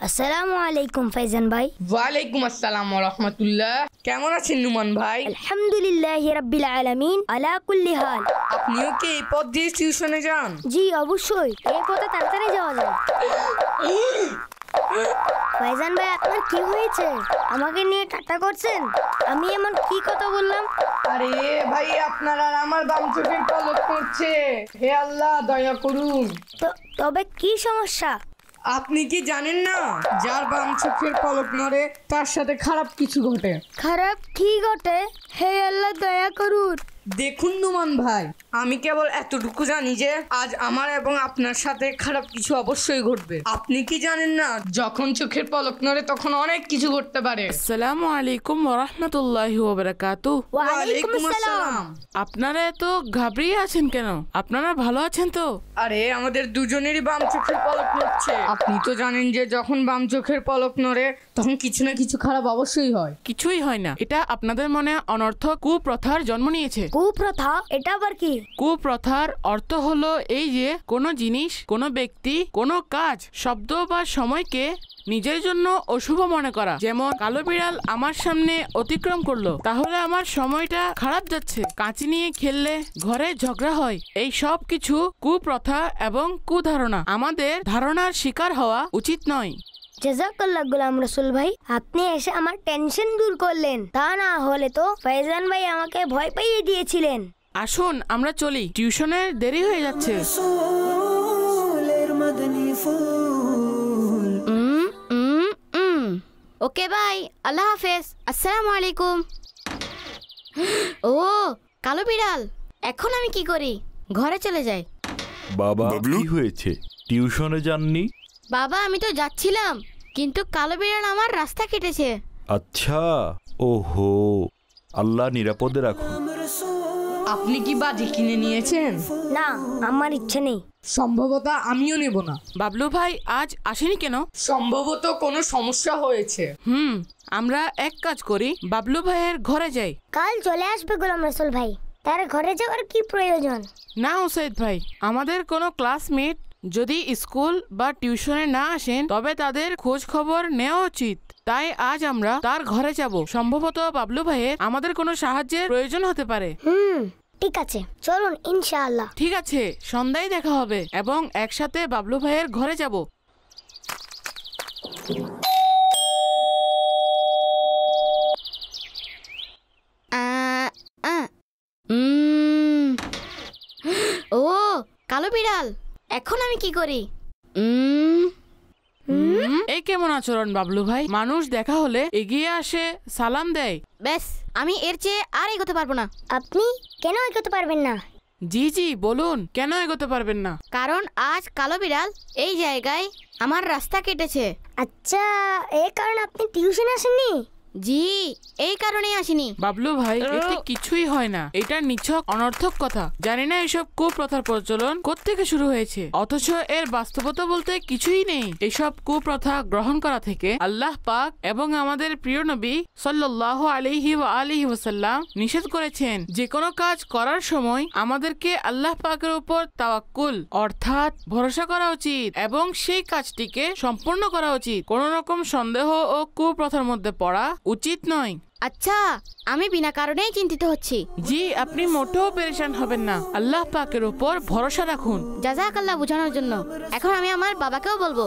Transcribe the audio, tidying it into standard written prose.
আসসালামু আলাইকুম ফাইজান ভাই। ওয়ালাইকুম আসসালাম ওয়া রাহমাতুল্লাহ। কেমন আছেন নুমান ভাই? আলহামদুলিল্লাহি রাব্বিল আলামিন আলা কুল্লি হাল। আপনিও কি এই পথ দিয়ে টিউশনে যান? জি অবশ্যই, এই পথে তাড়াতাড়ি যাওয়া যায়। ফাইজান ভাই, আপনার কি হয়েছে? আমাকে নিয়ে ঠাট্টা করছেন? আমি এমন কি কথা বললাম? আরে ভাই, আপনার আর আমার বাম চোখের পলক পড়ছে। হে আল্লাহ, দয়া করুন। তবে কি সমস্যা? আপনি কি জানেন না, যার বাম চোখের পলক নড়ে তার সাথে খারাপ কিছু ঘটে? খারাপ কি ঘটে? হে আল্লাহ, দয়া করুন। দেখুন নুমান ভাই, আমি কেবল এতটুকু জানি যে আজ আমার এবং আপনার সাথে খারাপ কিছু অবশ্যই ঘটবে। আপনি কি জানেন না, যখন চোখের পলক নড়ে তখন অনেক কিছু ঘটতে পারে। আসসালামু আলাইকুম ওয়া রাহমাতুল্লাহি ওয়া বারাকাতুহু। ওয়া আলাইকুম আসসালাম। আপনারা এত ঘাবড়িয়ে আছেন কেন? আপনারা ভালো আছেন তো? আরে আমাদের দুজনেরই বাম চোখের পলক নড়ছে। আপনি তো জানেন যে যখন বাম চোখের পলক নড়ে তখন কিছু না কিছু খারাপ অবশ্যই হয়। কিছুই হয় না, এটা আপনাদের মনে অনর্থক কুপ্রথার জন্ম নিয়েছে। কুপ্রথা? এটা আবার কি? কুপ্রথার অর্থ হলো এই যে কোনো জিনিস, কোনো ব্যক্তি, কোনো কাজ, শব্দ বা সময়কে নিজের জন্য অশুভ মনে করা। যেমন কালো বিড়াল আমার সামনে অতিক্রম করলো, তাহলে আমার সময়টা খারাপ যাচ্ছে। কাঁচি নিয়ে খেললে ঘরে ঝগড়া হয়। এই সব কিছু কুপ্রথা এবং কুধারণা। আমাদের ধারণার শিকার হওয়া উচিত নয়। জাযাকাল্লাহ গোলাম রসুল ভাই, আপনি এসে আমার টেনশন দূর করলেন। তা না হলে তো ফাইজান ভাই আমাকে ভয় পাইয়ে দিয়েছিলেন। আসুন আমরা চলি, টিউশনের দেরি হয়ে যাচ্ছে। ওকে ভাই, আল্লাহ হাফেজ, আসসালামু আলাইকুম। ও কালো বিড়াল, এখন আমি কি করি? ঘরে চলে যাই। বাবা, কি হয়েছে? টিউশনে যাননি? বাবা, আমি তো যাচ্ছিলাম, কিন্তু কালো বিড়াল আমার রাস্তা কেটেছে। আচ্ছা, ওহো, আল্লাহ নিরাপদে রাখুন। আপনি কি বাজি কিনে নিয়েছেন? না, আমার ইচ্ছে নেই। সম্ভবত আমিও নেব না। বাবলু ভাই আজ আসেনি কেন? সম্ভবত কোনো সমস্যা হয়েছে। আমরা এক কাজ করি, বাবলু ভাইয়ের ঘরে যাই। কাল চলে আসবে গোলাম রসুল ভাই, তার ঘরে যাওয়ার কি প্রয়োজন? না ওসাইদ ভাই, আমাদের কোনো ক্লাসমেট যদি স্কুল বা টিউশনে না আসেন তবে তাদের খোঁজ খবর নেওয়া উচিত। তাই আজ আমরা তার ঘরে যাব। সম্ভবত বাবলু ভাইয়ের আমাদের কোনো সাহায্যের প্রয়োজন হতে পারে। ঠিক আছে, চলুন ইনশাআল্লাহ। ঠিক আছে, সন্ধ্যায় দেখা হবে এবং একসাথে বাবলু ভাইয়ের ঘরে যাব। ও কালো বিড়াল, এখন আমি কি করি? এই কেমন আচরণ বাবলু ভাই? মানুষ দেখা হলে এগিয়ে আসে, সালাম দেয়। ব্যাস, আমি এর চেয়ে আর এগোতে পারবো না। আপনি কেন এগোতে পারবেন না? জি জি বলুন, কেন এগোতে পারবেন না? কারণ আজ কালো বিড়াল এই জায়গায় আমার রাস্তা কেটেছে। আচ্ছা, এই কারণে আপনি টিউশন আসেননি? জি, এই কারণেই আসিনি। বাবলু ভাই, এতে কিছুই হয় না। এটা নিছক অনর্থক কথা। জানি না এসব কুপ্রথার প্রচলন কোত্থেকে শুরু হয়েছে, অথচ এর বাস্তবতা বলতে কিছুই নেই। এসব কুপ্রথা গ্রহণ করা থেকে আল্লাহ পাক এবং আমাদের প্রিয় নবী সাল্লাল্লাহু আলাইহি ওয়া আলিহি ওয়াসাল্লাম নিষেধ করেছেন। যে কোনো কাজ করার সময় আমাদেরকে আল্লাহ পাকের উপর তাওয়াক্কুল অর্থাৎ ভরসা করা উচিত এবং সেই কাজটিকে সম্পূর্ণ করা উচিত। কোনো রকম সন্দেহ ও কুপ্রথার মধ্যে পড়া উচিত নয়। আচ্ছা, আমি বিনা কারণেই চিন্তিত হচ্ছি। জি, আপনি মোটেও পেরেশান হবেন না। আল্লাহ পাকের উপর ভরসা রাখুন। জাযাকাল্লাহ বোঝানোর জন্য। এখন আমি আমার বাবাকেও বলবো।